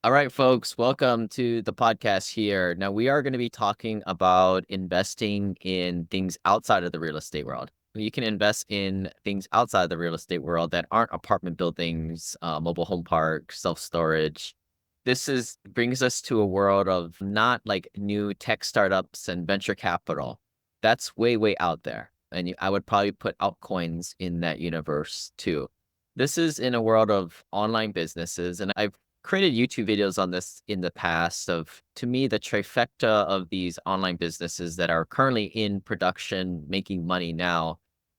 All right, folks, welcome to the podcast here. Now, we are going to be talking about investing in things outside of the real estate world. You can invest in things outside the real estate world that aren't apartment buildings, mobile home parks, self-storage. Brings us to a world of not like new tech startups and venture capital. That's way, way out there. And I would probably put altcoins in that universe too. This is in a world of online businesses, and I've created YouTube videos on this in the past of, to me, the trifecta of these online businesses that are currently in production, making money now.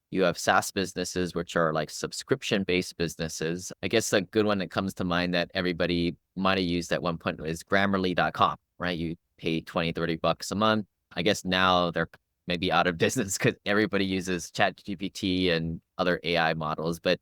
You have SaaS businesses, which are like subscription-based businesses. I guess a good one that comes to mind that everybody might have used at one point is Grammarly.com, right? You pay 20, $30 a month. I guess now they're maybe out of business because everybody uses ChatGPT and other AI models, but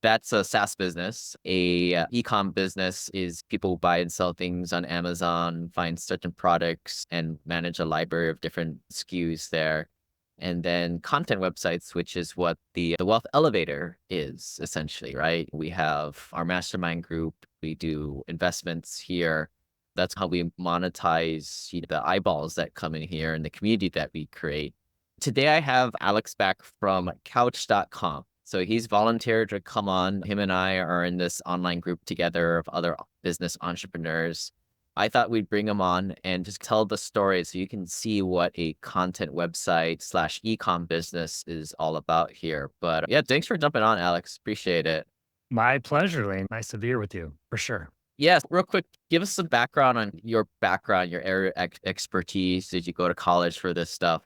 that's a SaaS business. A e-com business is people who buy and sell things on Amazon, find certain products, and manage a library of different SKUs there. And then content websites, which is what the wealth elevator is essentially, right? We have our mastermind group. We do investments here. That's how we monetize the eyeballs that come in here and the community that we create. Today, I have Alex back from couch.com. So he's volunteered to come on. Him and I are in this online group together of other business entrepreneurs. I thought we'd bring him on and just tell the story so you can see what a content website / e-com business is all about here. But yeah, thanks for jumping on, Alex. Appreciate it. My pleasure, Lane. Nice to be here with you, for sure. Yes, real quick, give us some background on your background, your area expertise. Did you go to college for this stuff?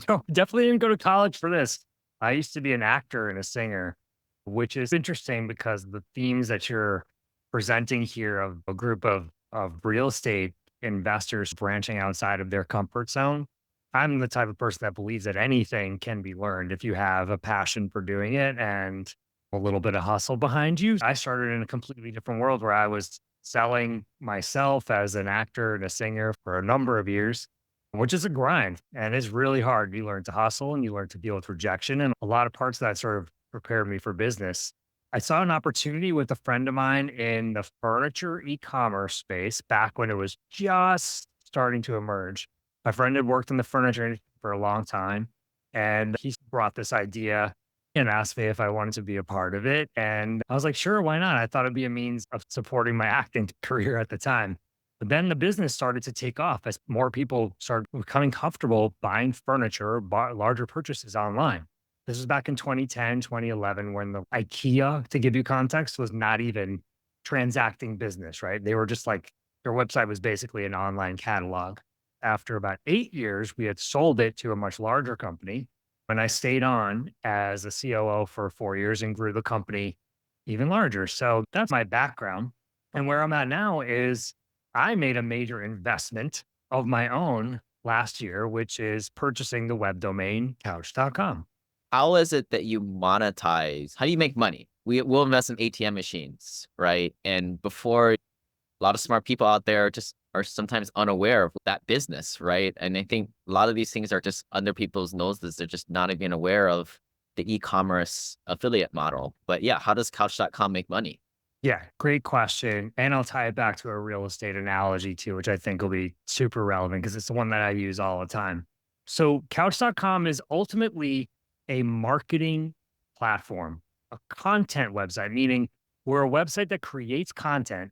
No, definitely didn't go to college for this. I used to be an actor and a singer, which is interesting because the themes that you're presenting here of a group of real estate investors branching outside of their comfort zone. I'm the type of person that believes that anything can be learned if you have a passion for doing it and a little bit of hustle behind you. I started in a completely different world where I was selling myself as an actor and a singer for a number of years, which is a grind and it's really hard. You learn to hustle and you learn to deal with rejection. And a lot of parts of that sort of prepared me for business. I saw an opportunity with a friend of mine in the furniture e-commerce space back when it was just starting to emerge. My friend had worked in the furniture industry for a long time and he brought this idea and asked me if I wanted to be a part of it. And I was like, sure, why not? I thought it'd be a means of supporting my acting career at the time. But then the business started to take off as more people started becoming comfortable buying furniture, larger purchases online. This was back in 2010, 2011, when the IKEA, to give you context, was not even transacting business, right? They were just like, their website was basically an online catalog. After about 8 years, we had sold it to a much larger company. And I stayed on as a COO for 4 years and grew the company even larger. So that's my background. And where I'm at now is I made a major investment of my own last year, which is purchasing the web domain couch.com. How is it that you monetize? How do you make money? We'll invest in ATM machines, right? And before, a lot of smart people out there just are sometimes unaware of that business, right? And I think a lot of these things are just under people's noses. They're just not even aware of the e-commerce affiliate model. But yeah, how does couch.com make money? Yeah, great question. And I'll tie it back to a real estate analogy too, which I think will be super relevant because it's the one that I use all the time. So, couch.com is ultimately a marketing platform, a content website, meaning we're a website that creates content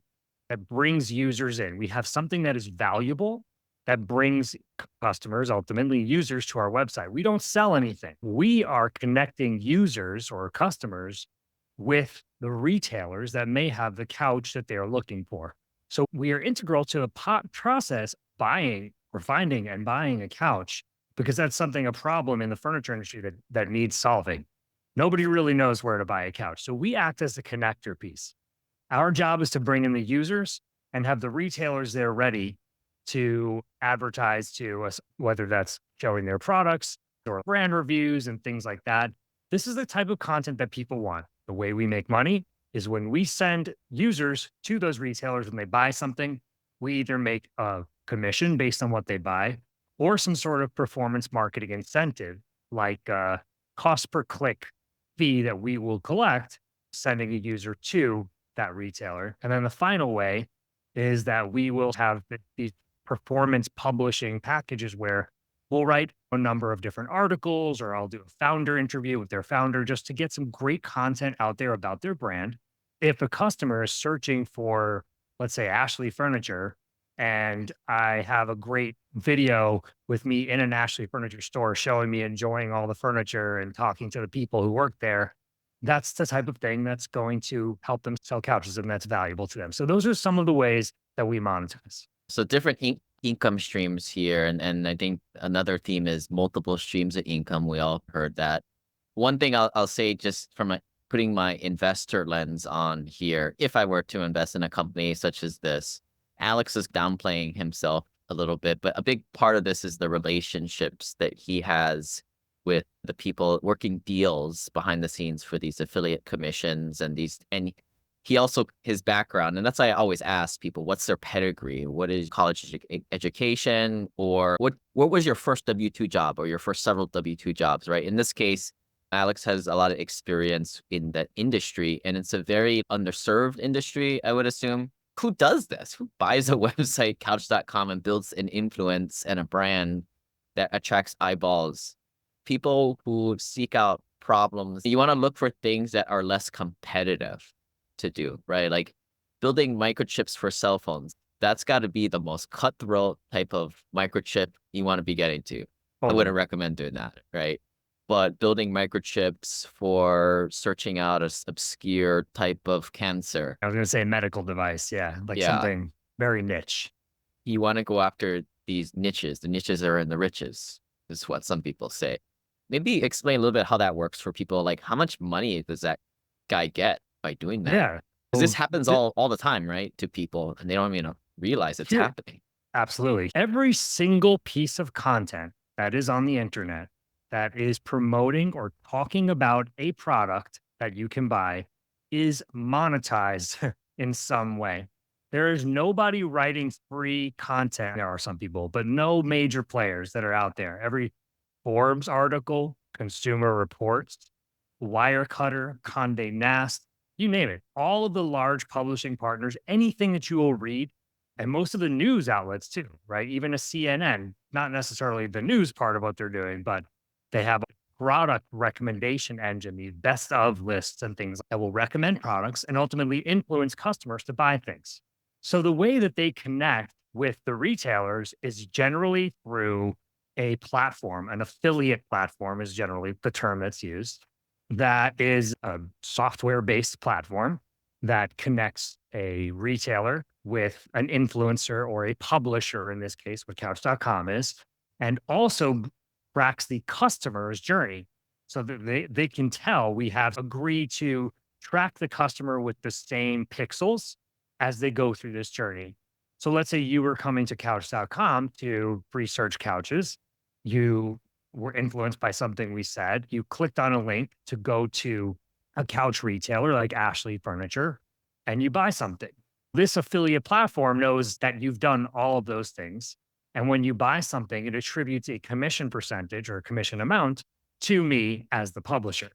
that brings users in. We have something that is valuable that brings customers, ultimately users to our website. We don't sell anything. We are connecting users or customers with the retailers that may have the couch that they are looking for. So we are integral to the process buying or finding and buying a couch because that's something, a problem in the furniture industry that needs solving. Nobody really knows where to buy a couch. So we act as a connector piece. Our job is to bring in the users and have the retailers there ready to advertise to us, whether that's showing their products or brand reviews and things like that. This is the type of content that people want. The way we make money is when we send users to those retailers when they buy something, we either make a commission based on what they buy or some sort of performance marketing incentive, like a cost per click fee that we will collect sending a user to that retailer. And then the final way is that we will have these performance publishing packages where we'll write a number of different articles, or I'll do a founder interview with their founder just to get some great content out there about their brand. If a customer is searching for, let's say, Ashley Furniture, and I have a great video with me in an Ashley Furniture store showing me enjoying all the furniture and talking to the people who work there, that's the type of thing that's going to help them sell couches and that's valuable to them. So those are some of the ways that we monetize. So different income streams here. And I think another theme is multiple streams of income. We all heard that. One thing I'll say just from putting my investor lens on here, if I were to invest in a company such as this, Alex is downplaying himself a little bit, but a big part of this is the relationships that he has with the people working deals behind the scenes for these affiliate commissions and and he also, his background, and that's why I always ask people, what's their pedigree? What is college education? Or what was your first W-2 job or your first several W-2 jobs, right? In this case, Alex has a lot of experience in that industry, and it's a very underserved industry, I would assume. Who does this? Who buys a website, couch.com, and builds an influence and a brand that attracts eyeballs? People who seek out problems. You want to look for things that are less competitive to do, right? Like building microchips for cell phones. That's got to be the most cutthroat type of microchip you want to be getting to. I wouldn't Totally. recommend doing that, right? But building microchips for searching out a obscure type of cancer. I was going to say medical device. Yeah. Like Yeah, something very niche. you want to go after these niches. The niches are in the riches, is what some people say. Maybe explain a little bit how that works for people. Like, how much money does that guy get by doing that? Yeah. Because this So happens th- all the time, right? To people, and they don't even realize it's here, happening. absolutely. Every single piece of content that is on the internet that is promoting or talking about a product that you can buy is monetized in some way. There is nobody writing free content. There are some people, but no major players that are out there. Every Forbes article, Consumer Reports, Wirecutter, Condé Nast, you name it. All of the large publishing partners, anything that you will read, and most of the news outlets too, right? Even a CNN, not necessarily the news part of what they're doing, but they have a product recommendation engine, these best of lists and things that will recommend products and ultimately influence customers to buy things. So the way that they connect with the retailers is generally through a platform. An affiliate platform is generally the term that's used. That is a software based platform that connects a retailer with an influencer or a publisher, in this case, what couch.com is, and also tracks the customer's journey so that they can tell we have agreed to track the customer with the same pixels as they go through this journey. So let's say you were coming to couch.com to research couches. You were influenced by something we said. You clicked on a link to go to a couch retailer like Ashley Furniture and you buy something. This affiliate platform knows that you've done all of those things. And when you buy something, it attributes a commission percentage or commission amount to me as the publisher.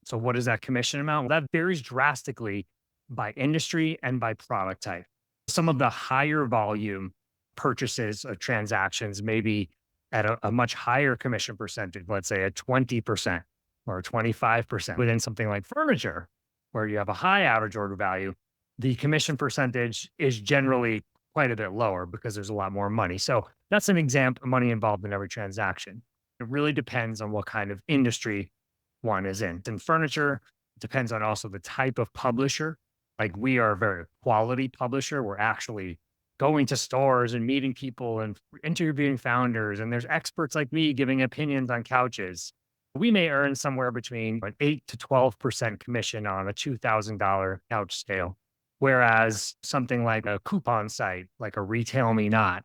So, what is that commission amount? Well, that varies drastically by industry and by product type. Some of the higher volume purchases of transactions may be at a much higher commission percentage, let's say at 20% or 25% within something like furniture, where you have a high average order value, the commission percentage is generally quite a bit lower because there's a lot more money. So that's an example of money involved in every transaction. It really depends on what kind of industry one is in. In furniture, it depends on also the type of publisher. Like we are a very quality publisher. We're actually going to stores and meeting people and interviewing founders. And there's experts like me giving opinions on couches. We may earn somewhere between an 8 to 12% commission on a $2,000 couch sale. Whereas something like a coupon site, like a Retail Me Not,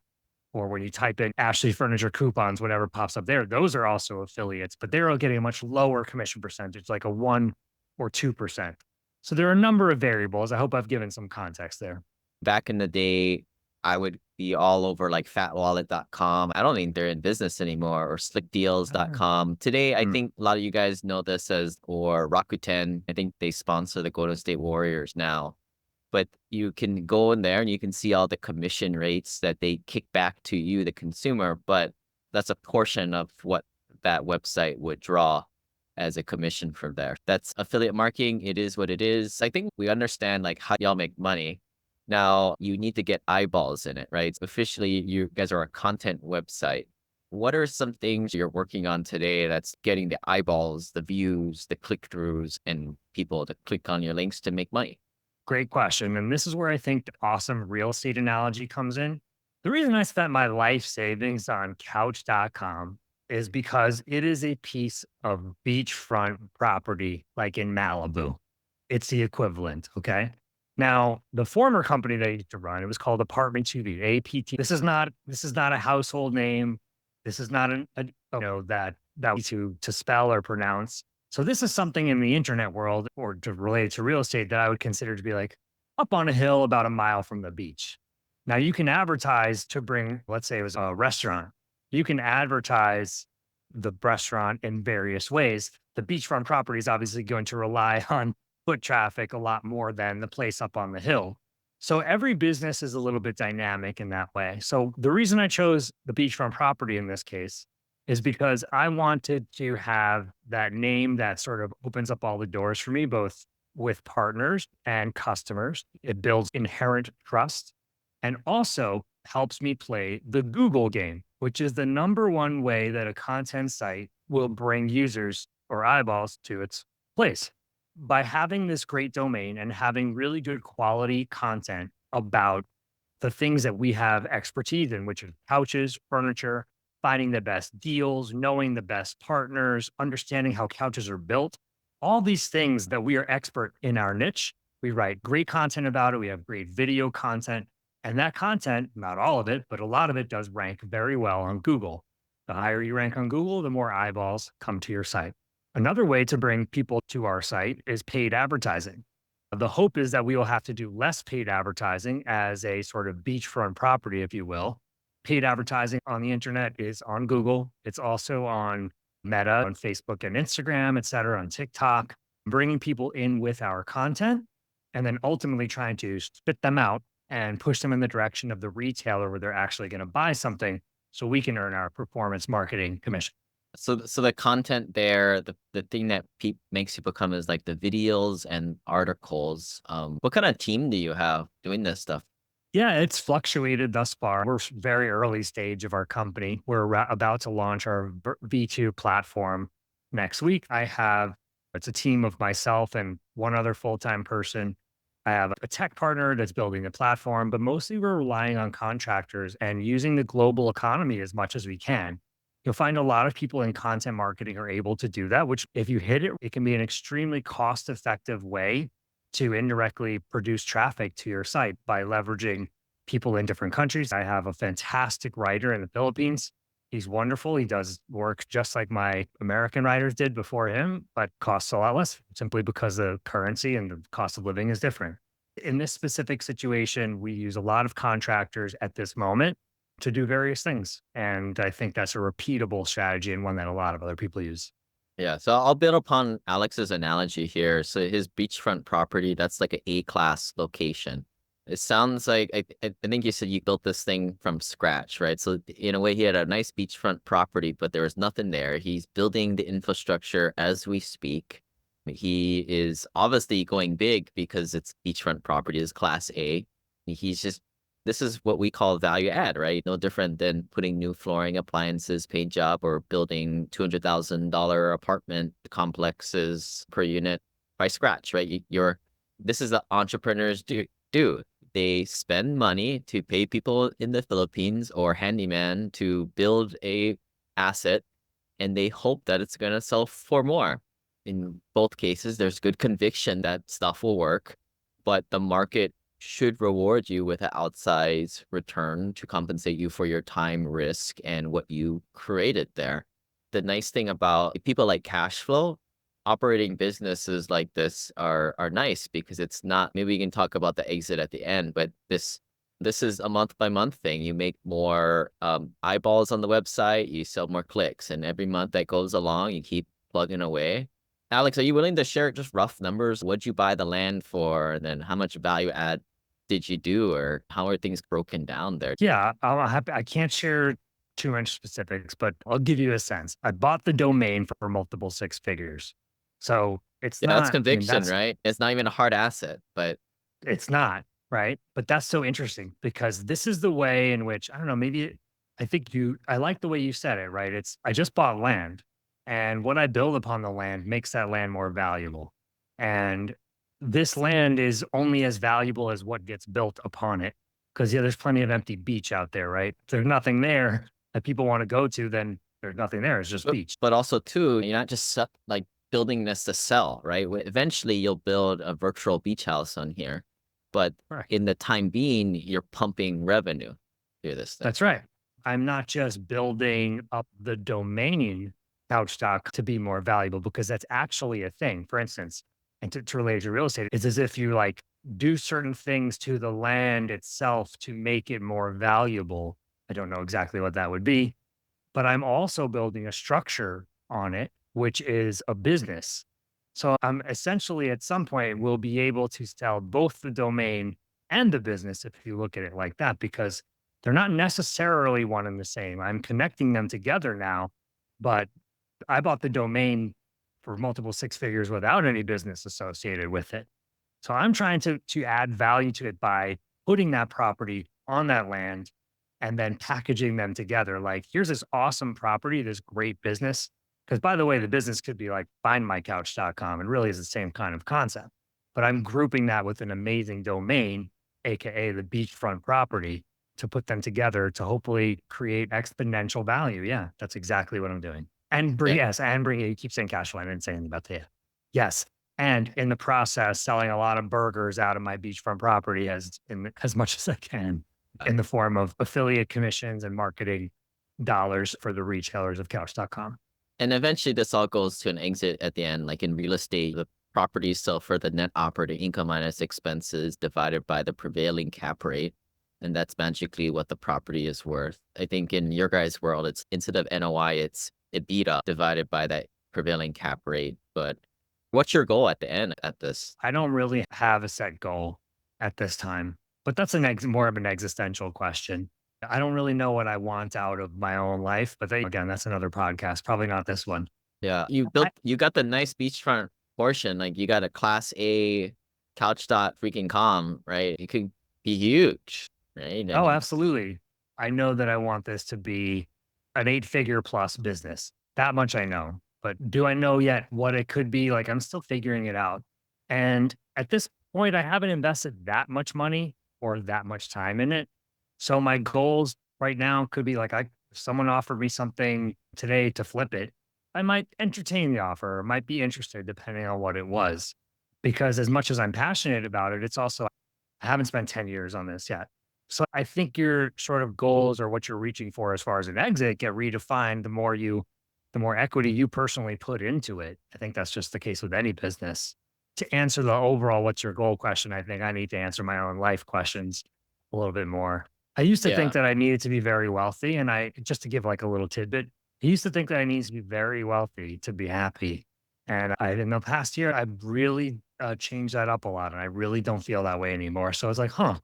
or when you type in Ashley Furniture coupons, whatever pops up there, those are also affiliates, but they're all getting a much lower commission percentage, like a 1 or 2%. So there are a number of variables. I hope I've given some context there. Back in the day, I would be all over like fatwallet.com. I don't think they're in business anymore, or Ah, slickdeals.com. Today, I mm, think a lot of you guys know this as, or Rakuten. I think they sponsor the Golden State Warriors now. but you can go in there and you can see all the commission rates that they kick back to you, the consumer, but that's a portion of what that website would draw as a commission from there. That's affiliate marketing. It is what it is. I think we understand like how y'all make money. Now you need to get eyeballs in it, right? Officially, you guys are a content website. What are some things you're working on today that's getting the eyeballs, the views, the click-throughs, and people to click on your links to make money? Great question. And this is where I think the awesome real estate analogy comes in. The reason I spent my life savings on couch.com is because it is a piece of beachfront property, like in Malibu. It's the equivalent. Okay. Now, the former company that I used to run, it was called Apartment 2B, APT. This is not a household name. This is not that to spell or pronounce. So this is something in the internet world or related to real estate that I would consider to be like up on a hill about a mile from the beach. Now you can advertise to bring, let's say it was a restaurant. You can advertise the restaurant in various ways. The beachfront property is obviously going to rely on foot traffic a lot more than the place up on the hill. So every business is a little bit dynamic in that way. So the reason I chose the beachfront property in this case is because I wanted to have that name that sort of opens up all the doors for me, both with partners and customers. It builds inherent trust and also helps me play the Google game, which is the number one way that a content site will bring users or eyeballs to its place. By having this great domain and having really good quality content about the things that we have expertise in, which are couches, furniture, finding the best deals, knowing the best partners, understanding how couches are built, all these things that we are expert in our niche. We write great content about it. We have great video content. And that content, not all of it, but a lot of it does rank very well on Google. The higher you rank on Google, the more eyeballs come to your site. Another way to bring people to our site is paid advertising. The hope is that we will have to do less paid advertising as a sort of beachfront property, if you will. Paid advertising on the internet is on Google. It's also on Meta, on Facebook and Instagram, et cetera, on TikTok, bringing people in with our content and then ultimately trying to spit them out and push them in the direction of the retailer where they're actually going to buy something so we can earn our performance marketing commission. So the content there, the thing that makes people come is like the videos and articles. What kind of team do you have doing this stuff? Yeah, it's fluctuated thus far. We're very early stage of our company. We're about to launch our V2 platform next week. It's a team of myself and one other full-time person. I have a tech partner that's building the platform, but mostly we're relying on contractors and using the global economy as much as we can. You'll find a lot of people in content marketing are able to do that, which if you hit it, it can be an extremely cost-effective way to indirectly produce traffic to your site by leveraging people in different countries. I have a fantastic writer in the Philippines. He's wonderful. He does work just like my American writers did before him, but costs a lot less simply because the currency and the cost of living is different. In this specific situation, we use a lot of contractors at this moment to do various things. And I think that's a repeatable strategy and one that a lot of other people use. Yeah, so I'll build upon Alex's analogy here. So his beachfront property, that's like an A-class location. It sounds like I think you said you built this thing from scratch, right? So in a way, he had a nice beachfront property, but there was nothing there. He's building the infrastructure as we speak. He is obviously going big because it's beachfront property is class A. He's just this is what we call value add, right? No different than putting new flooring, appliances, paint job, or building $200,000 apartment complexes per unit by scratch, right? This is what entrepreneurs do. They spend money to pay people in the Philippines or handyman to build a asset, and they hope that it's going to sell for more. In both cases, there's good conviction that stuff will work, but the market should reward you with an outsized return to compensate you for your time, risk, and what you created there. The nice thing about people like cash flow, operating businesses like this are nice because it's not, maybe we can talk about the exit at the end, but this is a month by month thing. You make more eyeballs on the website, you sell more clicks, and every month that goes along, you keep plugging away. Alex, are you willing to share just rough numbers? What'd you buy the land for? And then how much value add did you do? Or how are things broken down there? Yeah, I'm happy. I can't share too much specifics, but I'll give you a sense. I bought the domain for multiple six figures. So it's Yeah, that's not, I mean, conviction, right? It's not even a hard asset, but it's not, right? But that's so interesting because this is the way in which, I don't know, I like the way you said it, right? I just bought land and what I build upon the land makes that land more valuable. And this land is only as valuable as what gets built upon it. Cause yeah, there's plenty of empty beach out there, right? If there's nothing there that people want to go to, then there's nothing there. It's just beach. but also too, you're not just like building this to sell, right? Eventually, you'll build a virtual beach house on here, but Correct. in the time being, you're pumping revenue through this thing. That's right. I'm not just building up the domain couch stock to be more valuable because that's actually a thing. For instance, and to relate to real estate, it's as if you like do certain things to the land itself to make it more valuable. I don't know exactly what that would be, but I'm also building a structure on it, which is a business. So I'm essentially at some point will be able to sell both the domain and the business if you look at it like that, because they're not necessarily one and the same. I'm connecting them together now, but I bought the domain for multiple six figures without any business associated with it. So I'm trying to add value to it by putting that property on that land and then packaging them together. Like, here's this awesome property, this great business. Because by the way, the business could be like findmycouch.com and really is the same kind of concept. But I'm grouping that with an amazing domain, AKA the beachfront property, to put them together to hopefully create exponential value. Yeah, that's exactly what I'm doing. And bring, Yeah. yes, and bring, you keep saying cash flow. I didn't say anything about that. Yes. And in the process, selling a lot of burgers out of my beachfront property as much as I can in the form of affiliate commissions and marketing dollars for the retailers of couch.com. And eventually, this all goes to an exit at the end. Like in real estate, the properties sell for the net operating income minus expenses divided by the prevailing cap rate. And that's magically what the property is worth. I think in your guys' world, it's instead of NOI, it's EBITDA divided by that prevailing cap rate. But what's your goal at the end at this? I don't really have a set goal at this time, but that's more of an existential question. I don't really know what I want out of my own life, but again, that's another podcast. Probably not this one. Yeah, I, you got the nice beachfront portion. Like you got a class A couch dot freaking com, right? It could be huge, right? I oh, mean, absolutely. I know that I want this to be an 8-figure plus business. That much I know. But do I know yet what it could be? Like, I'm still figuring it out. And at this point, I haven't invested that much money or that much time in it. So my goals right now could be like, if someone offered me something today to flip it, I might entertain the offer or might be interested depending on what it was. Because as much as I'm passionate about it, it's also, I haven't spent 10 years on this yet. So I think your sort of goals or what you're reaching for as far as an exit get redefined the more equity you personally put into it. I think that's just the case with any business. To answer the overall what's your goal question, I think I need to answer my own life questions a little bit more. I used to think yeah. that I needed to be very wealthy. And just to give like a little tidbit, I used to think that I needed to be very wealthy to be happy. And in the past year, I've really changed that up a lot. And I really don't feel that way anymore. So I was like, huh,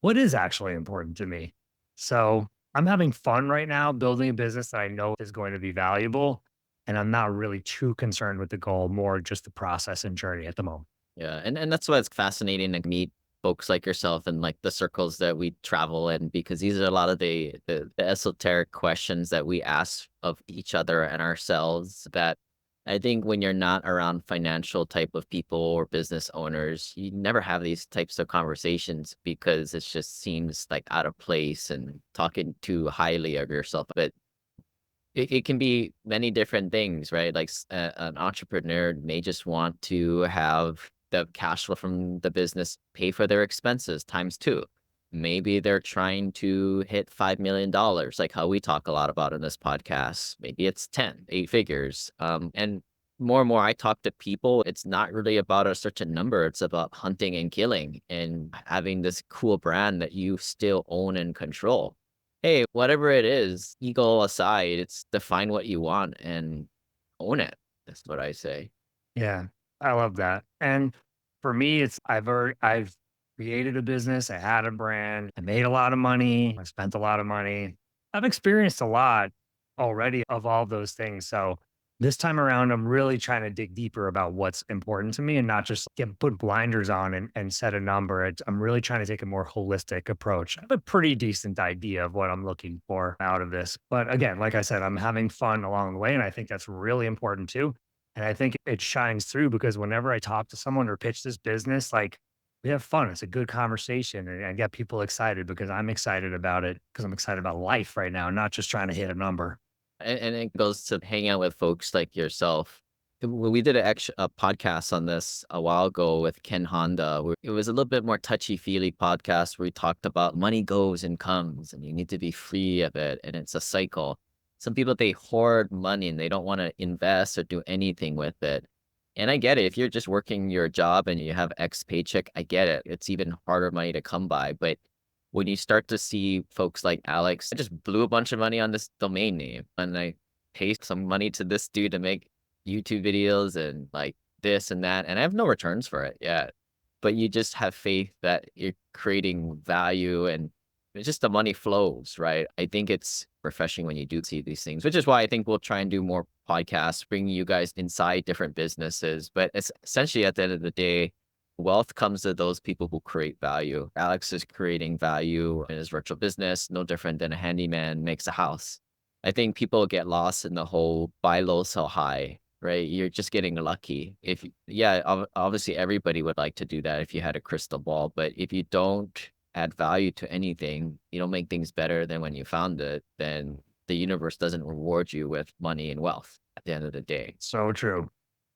what is actually important to me? So I'm having fun right now building a business that I know is going to be valuable. And I'm not really too concerned with the goal, more just the process and journey at the moment. Yeah, and that's why it's fascinating to meet folks like yourself and like the circles that we travel in because these are a lot of the esoteric questions that we ask of each other and ourselves that I think when you're not around financial type of people or business owners, you never have these types of conversations because it just seems like out of place and talking too highly of yourself. But it can be many different things, right? Like an entrepreneur may just want to have the cash flow from the business pay for their expenses times two. Maybe they're trying to hit $5 million, like how we talk a lot about in this podcast. Maybe it's 10, 8 figures. And more, I talk to people. It's not really about a certain number. It's about hunting and killing and having this cool brand that you still own and control. Hey, whatever it is, ego aside, it's define what you want and own it. That's what I say. Yeah, I love that. And for me, it's I've created a business, I had a brand, I made a lot of money, I spent a lot of money. I've experienced a lot already of all those things. So this time around, I'm really trying to dig deeper about what's important to me and not just put blinders on and set a number. I'm really trying to take a more holistic approach. I have a pretty decent idea of what I'm looking for out of this. But again, like I said, I'm having fun along the way. And I think that's really important too. And I think it shines through because whenever I talk to someone or pitch this business, like we have fun. It's a good conversation and I get people excited because I'm excited about it because I'm excited about life right now, not just trying to hit a number. And it goes to hang out with folks like yourself. We did a podcast on this a while ago with Ken Honda. Where it was a little bit more touchy feely podcast where we talked about money goes and comes, and you need to be free of it, and it's a cycle. Some people they hoard money and they don't want to invest or do anything with it. And I get it. If you're just working your job and you have X paycheck, I get it. It's even harder money to come by. But when you start to see folks like Alex, I just blew a bunch of money on this domain name and I paid some money to this dude to make YouTube videos and like this and that. And I have no returns for it yet. But you just have faith that you're creating value and it's just the money flows, right? I think it's refreshing when you do see these things, which is why I think we'll try and do more podcasts, bringing you guys inside different businesses. But it's essentially at the end of the day, wealth comes to those people who create value. Alex is creating value in his virtual business, no different than a handyman makes a house. I think people get lost in the whole buy low, sell high, right? You're just getting lucky. Yeah, obviously everybody would like to do that if you had a crystal ball, but if you don't add value to anything, you don't make things better than when you found it, then the universe doesn't reward you with money and wealth at the end of the day. So true.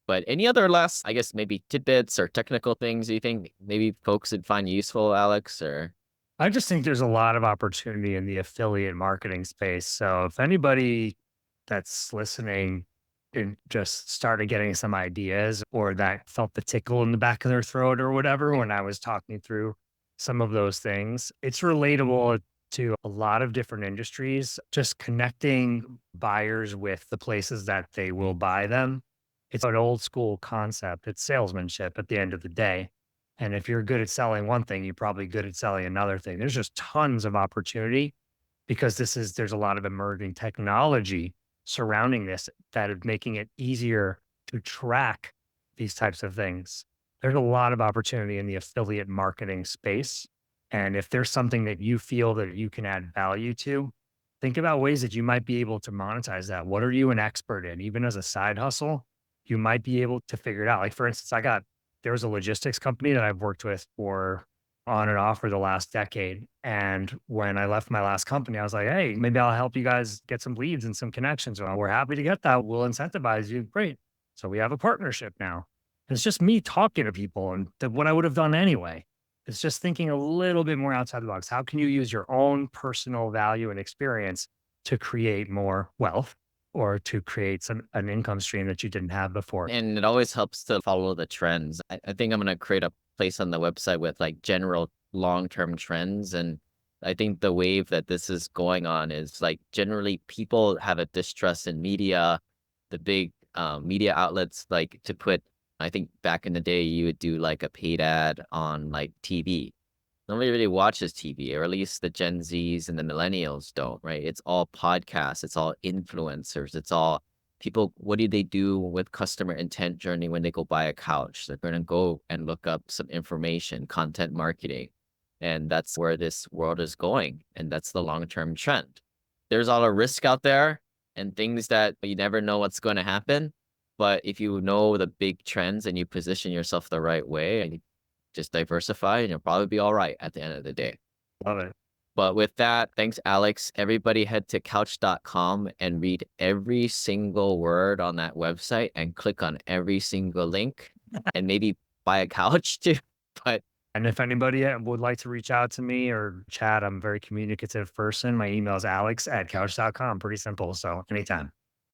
But any other last, I guess, maybe tidbits or technical things you think maybe folks would find useful, Alex? Or I just think there's a lot of opportunity in the affiliate marketing space. So if anybody that's listening and just started getting some ideas or that felt the tickle in the back of their throat or whatever when I was talking through some of those things, it's relatable to a lot of different industries, just connecting buyers with the places that they will buy them. It's an old school concept. It's salesmanship at the end of the day. And if you're good at selling one thing, you're probably good at selling another thing. There's just tons of opportunity because there's a lot of emerging technology surrounding this that is making it easier to track these types of things. There's a lot of opportunity in the affiliate marketing space. And if there's something that you feel that you can add value to, think about ways that you might be able to monetize that. What are you an expert in? Even as a side hustle, you might be able to figure it out. Like, for instance, there was a logistics company that I've worked with for on and off for the last decade. And when I left my last company, I was like, hey, maybe I'll help you guys get some leads and some connections. Well, we're happy to get that. We'll incentivize you. Great. So we have a partnership now. And it's just me talking to people and what I would have done anyway. It's just thinking a little bit more outside the box. How can you use your own personal value and experience to create more wealth or to create an income stream that you didn't have before? and it always helps to follow the trends. I think I'm gonna create a place on the website with like general long-term trends. And I think the wave that this is going on is like generally people have a distrust in media, the big media outlets like to put I think back in the day you would do like a paid ad on like TV. Nobody really watches TV, or at least the Gen Zs and the millennials don't, right? It's all podcasts, it's all influencers, it's all people. What do they do with customer intent journey when they go buy a couch? They're going to go and look up some information, content marketing. And that's where this world is going. And that's the long term trend. There's all the risk out there and things that you never know what's going to happen. But if you know the big trends and you position yourself the right way and just diversify and you'll probably be all right at the end of the day. Love it. But with that, thanks, Alex. Everybody head to couch.com and read every single word on that website and click on every single link and maybe buy a couch too. But And if anybody would like to reach out to me or chat, I'm a very communicative person. My email is alex@couch.com. Pretty simple. So anytime.